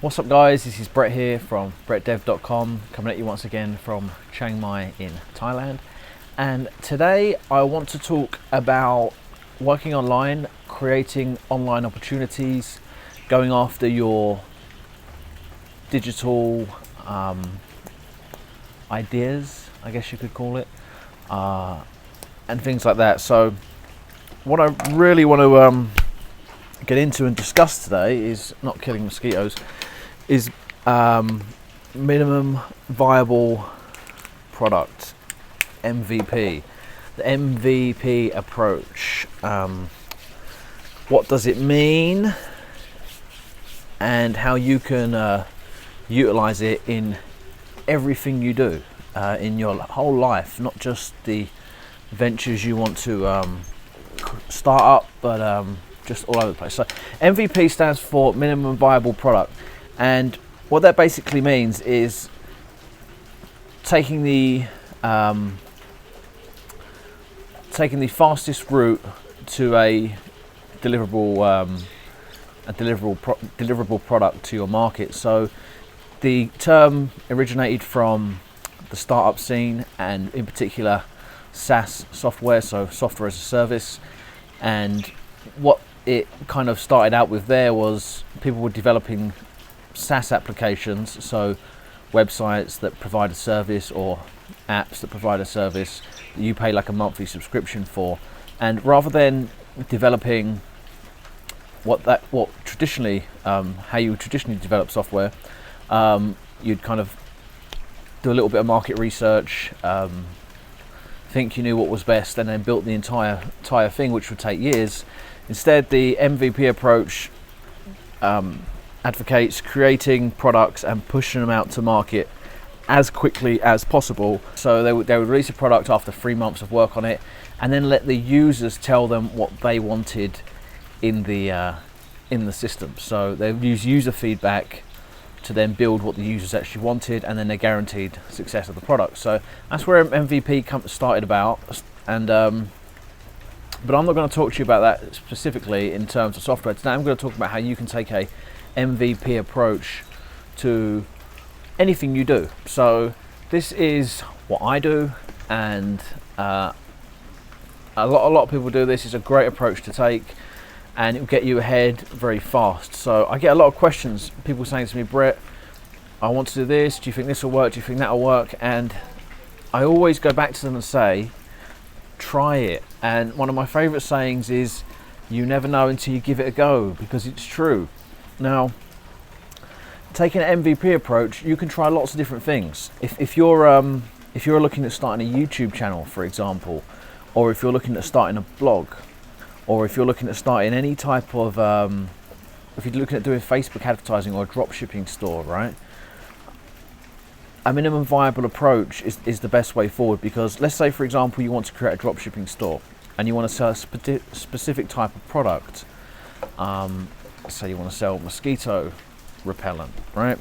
What's up guys, this is Brett here from brettdev.com, coming at you once again from Chiang Mai in Thailand. And today I want to talk about working online, creating online opportunities, going after your digital ideas, I guess you could call it, and things like that. So what I really want to get into and discuss today is not killing mosquitoes, is minimum viable product, MVP. The MVP approach. What does it mean, and how you can utilize it in everything you do in your whole life, not just the ventures you want to start up, but just all over the place. So MVP stands for minimum viable product, and what that basically means is taking the fastest route to a deliverable product to your market. So the term originated from the startup scene, and in particular SaaS software, so software as a service. And what it kind of started out with there was people were developing SaaS applications, so websites that provide a service or apps that provide a service that you pay like a monthly subscription for. And rather than developing how you traditionally develop software, you'd kind of do a little bit of market research, think you knew what was best, and then built the entire thing, which would take years. Instead, the MVP approach advocates creating products and pushing them out to market as quickly as possible. So they would release a product after 3 months of work on it, and then let the users tell them what they wanted in the system. So they use user feedback to then build what the users actually wanted, and then they're guaranteed success of the product. So that's where MVP started about. And but I'm not going to talk to you about that specifically in terms of software today. I'm going to talk about how you can take a MVP approach to anything you do. So this is what I do, and a lot of people do this. It's a great approach to take, and it will get you ahead very fast. So I get a lot of questions, people saying to me, Brett, I want to do this, do you think this will work, do you think that will work? And I always go back to them and say, try it. And one of my favorite sayings is, you never know until you give it a go, because it's true. Now, taking an MVP approach, you can try lots of different things. If you're looking at starting a YouTube channel, for example, or if you're looking at starting a blog, or if you're looking at starting any type of, if you're looking at doing Facebook advertising or a drop shipping store, right? A minimum viable approach is the best way forward, because let's say, for example, you want to create a drop shipping store and you want to sell a specific type of product. Say you want to sell mosquito repellent, right?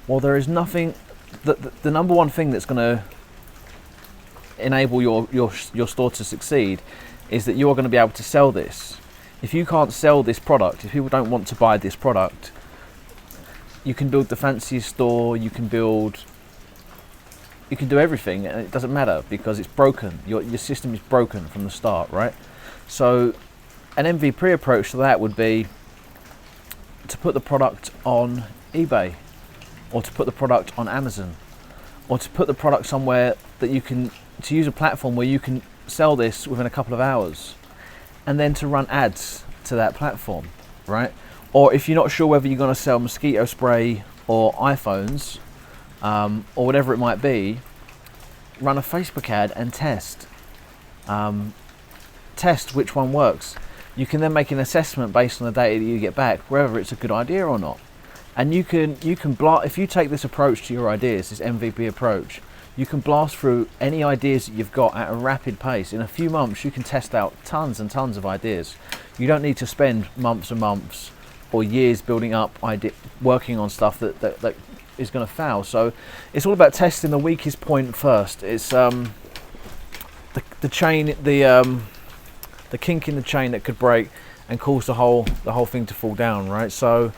Well, there is nothing, the number one thing that's going to enable your store to succeed is that you are going to be able to sell this. If you can't sell this product, if people don't want to buy this product, you can build the fanciest store, you can do everything, and it doesn't matter because it's broken. Your system is broken from the start, right? So an MVP approach to that would be to put the product on eBay, or to put the product on Amazon, or to put the product somewhere that to use a platform where you can sell this within a couple of hours, and then to run ads to that platform, right? Or if you're not sure whether you're going to sell mosquito spray or iPhones, or whatever it might be, run a Facebook ad and test which one works. You can then make an assessment based on the data that you get back, whether it's a good idea or not. And you can if you take this approach to your ideas, this MVP approach, you can blast through any ideas that you've got at a rapid pace. In a few months, you can test out tons and tons of ideas. You don't need to spend months and months or years building up working on stuff that is going to fail. So it's all about testing the weakest point first. It's the kink in the chain that could break and cause the whole thing to fall down, right? So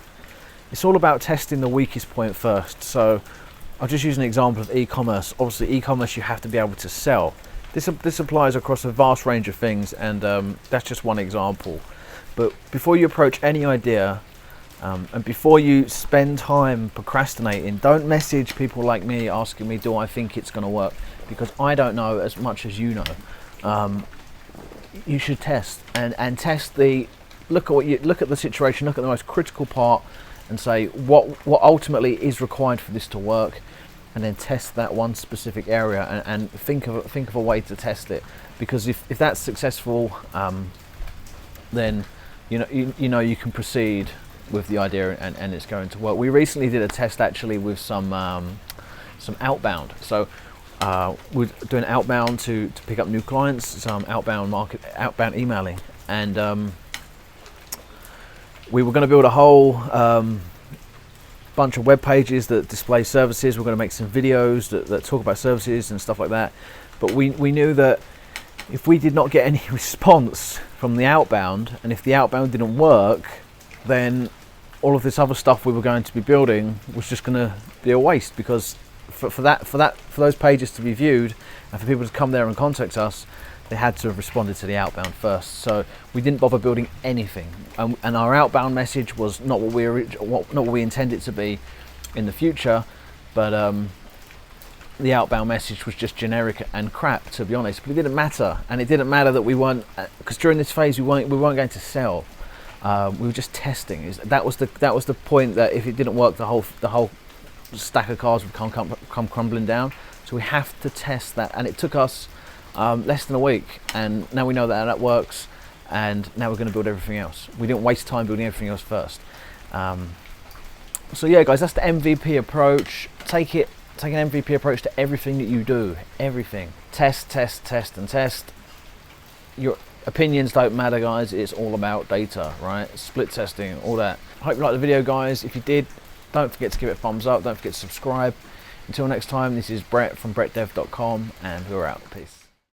it's all about testing the weakest point first. So I'll just use an example of e-commerce. Obviously, e-commerce, you have to be able to sell. This applies across a vast range of things, and that's just one example. But before you approach any idea, and before you spend time procrastinating, don't message people like me asking me, do I think it's going to work? Because I don't know as much as you know. You should test and test the, look at the situation, look at the most critical part, and say what ultimately is required for this to work, and then test that one specific area and think of a way to test it. Because if that's successful, then you know you can proceed with the idea and it's going to work. We recently did a test actually with some outbound. So we're doing outbound to pick up new clients, some outbound emailing, and we were going to build a whole bunch of web pages that display services. We're going to make some videos that talk about services and stuff like that. But we knew that if we did not get any response from the outbound, and if the outbound didn't work, then all of this other stuff we were going to be building was just going to be a waste. Because for those pages to be viewed and for people to come there and contact us, they had to have responded to the outbound first. So we didn't bother building anything, and our outbound message was not what we intended it to be in the future. But the outbound message was just generic and crap, to be honest. But it didn't matter, and it didn't matter that we weren't, because during this phase we weren't going to sell. We were just testing. That was the point, that if it didn't work, the whole stack of cards would come crumbling down. So we have to test that, and it took us less than a week, and now we know that works, and now we're going to build everything else. We didn't waste time building everything else first. So yeah, guys, that's the MVP approach. Take an MVP approach to everything that you do. Everything. Test, and test. Your opinions don't matter, guys. It's all about data, right? Split testing, all that. I hope you liked the video, guys. If you did, don't forget to give it a thumbs up. Don't forget to subscribe. Until next time, this is Brett from brettdev.com, and we're out. Peace.